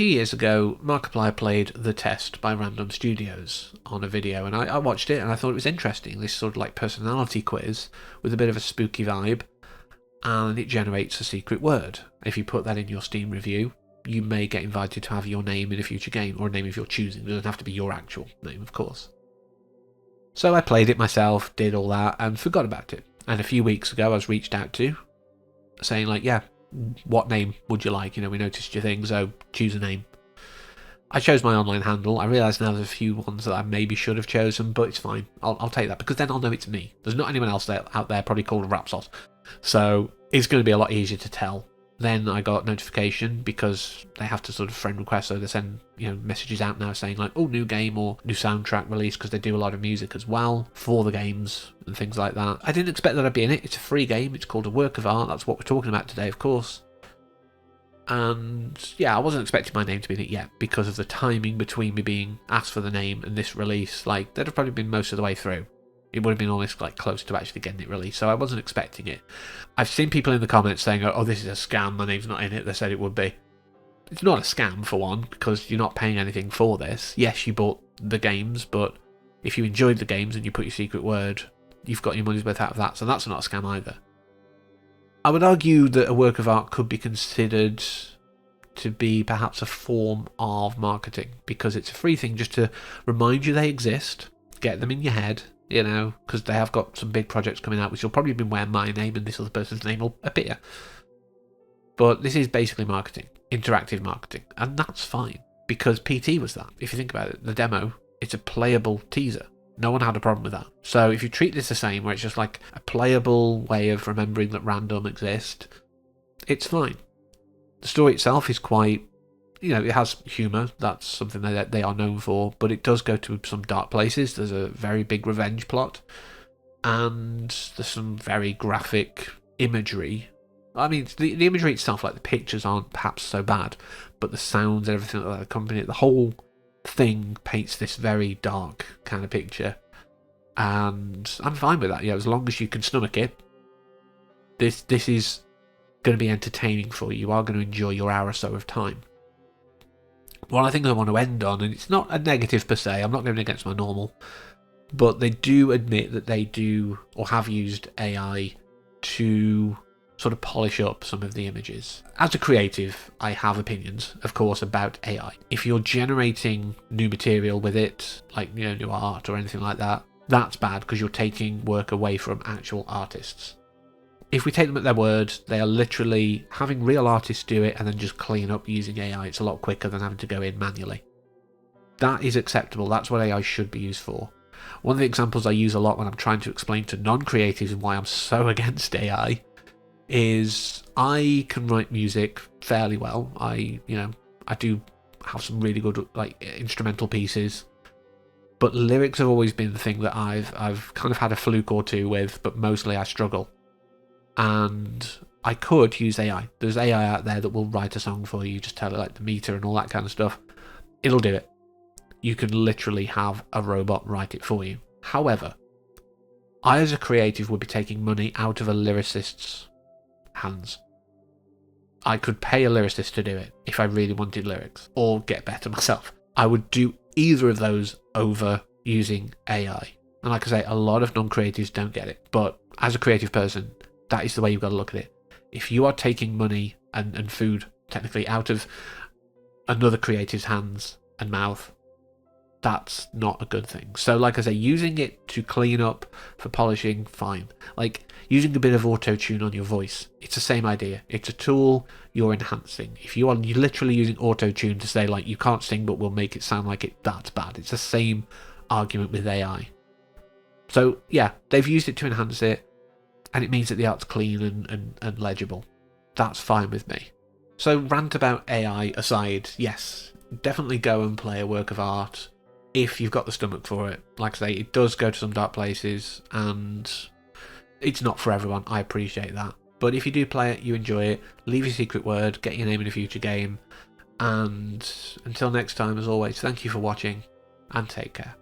few years ago, Markiplier played The Test by Random Studios on a video, and I watched it and I thought it was interesting. This sort of like personality quiz with a bit of a spooky vibe, and it generates a secret word. If you put that in your Steam review, you may get invited to have your name in a future game, or a name of your choosing. It doesn't have to be your actual name, of course. So I played it myself, did all that, and forgot about it. And a few weeks ago, I was reached out to, saying like, yeah, what name would you like? You know, we noticed your thing, so choose a name. I chose my online handle. I realise now there's a few ones that I maybe should have chosen, but it's fine. I'll take that, because then I'll know it's me. There's not anyone else out there probably called Rapsos. So it's going to be a lot easier to tell. Then I got notification, because they have to sort of friend request, so they send, you know, messages out now saying like, oh, new game or new soundtrack release, because they do a lot of music as well for the games and things like that. I didn't expect that I'd be in it. It's a free game. It's called A Work of Art. That's what we're talking about today, of course. And yeah, I wasn't expecting my name to be in it yet, because of the timing between me being asked for the name and this release. Like, they'd have probably been most of the way through. It would have been almost like close to actually getting it released, so I wasn't expecting it. I've seen people in the comments saying, oh, this is a scam, my name's not in it. They said it would be. It's not a scam, for one, because you're not paying anything for this. Yes, you bought the games, but if you enjoyed the games and you put your secret word, you've got your money's worth out of that, so that's not a scam either. I would argue that A Work of Art could be considered to be perhaps a form of marketing, because it's a free thing just to remind you they exist, get them in your head, you know, because they have got some big projects coming out, which will probably be where my name and this other person's name will appear. But this is basically marketing, interactive marketing, and that's fine, because PT was that. If you think about it, the demo, it's a playable teaser. No one had a problem with that. So if you treat this the same, where it's just like a playable way of remembering that random exist, it's fine. The story itself is quite, you know, it has humour. That's something that they are known for, but it does go to some dark places. There's a very big revenge plot, and there's some very graphic imagery. I mean, the imagery itself, like the pictures aren't perhaps so bad, but the sounds and everything that accompany it, the whole thing paints this very dark kind of picture. And I'm fine with that, you know, as long as you can stomach it. This is going to be entertaining for you. You are going to enjoy your hour or so of time. One of the things I want to end on, and it's not a negative per se, I'm not going against my normal, but they do admit that they do or have used AI to sort of polish up some of the images. As a creative, I have opinions, of course, about AI. If you're generating new material with it, like, you know, new art or anything like that, that's bad, because you're taking work away from actual artists. If we take them at their word, they are literally having real artists do it and then just clean up using AI. It's a lot quicker than having to go in manually. That is acceptable. That's what AI should be used for. One of the examples I use a lot when I'm trying to explain to non-creatives why I'm so against AI is I can write music fairly well. I do have some really good like instrumental pieces, but lyrics have always been the thing that I've kind of had a fluke or two with, but mostly I struggle. And I could use AI. There's AI out there that will write a song for you. Just tell it like the meter and all that kind of stuff. It'll do it. You can literally have a robot write it for you. However, I as a creative would be taking money out of a lyricist's hands. I could pay a lyricist to do it if I really wanted lyrics, or get better myself. I would do either of those over using AI. And like I say, a lot of non-creatives don't get it. But as a creative person, that is the way you've got to look at it. If you are taking money and food, technically, out of another creative's hands and mouth, that's not a good thing. So like I say, using it to clean up, for polishing, fine. Like using a bit of auto-tune on your voice, it's the same idea. It's a tool you're enhancing. If you're literally using auto-tune to say like you can't sing but we'll make it sound like it, that's bad. It's the same argument with AI. So yeah, they've used it to enhance it, and it means that the art's clean and legible. That's fine with me. So rant about AI aside, yes, definitely go and play A Work of Art if you've got the stomach for it. Like I say, it does go to some dark places, and it's not for everyone. I appreciate that. But if you do play it, you enjoy it, leave your secret word, get your name in a future game, and until next time, as always, thank you for watching, and take care.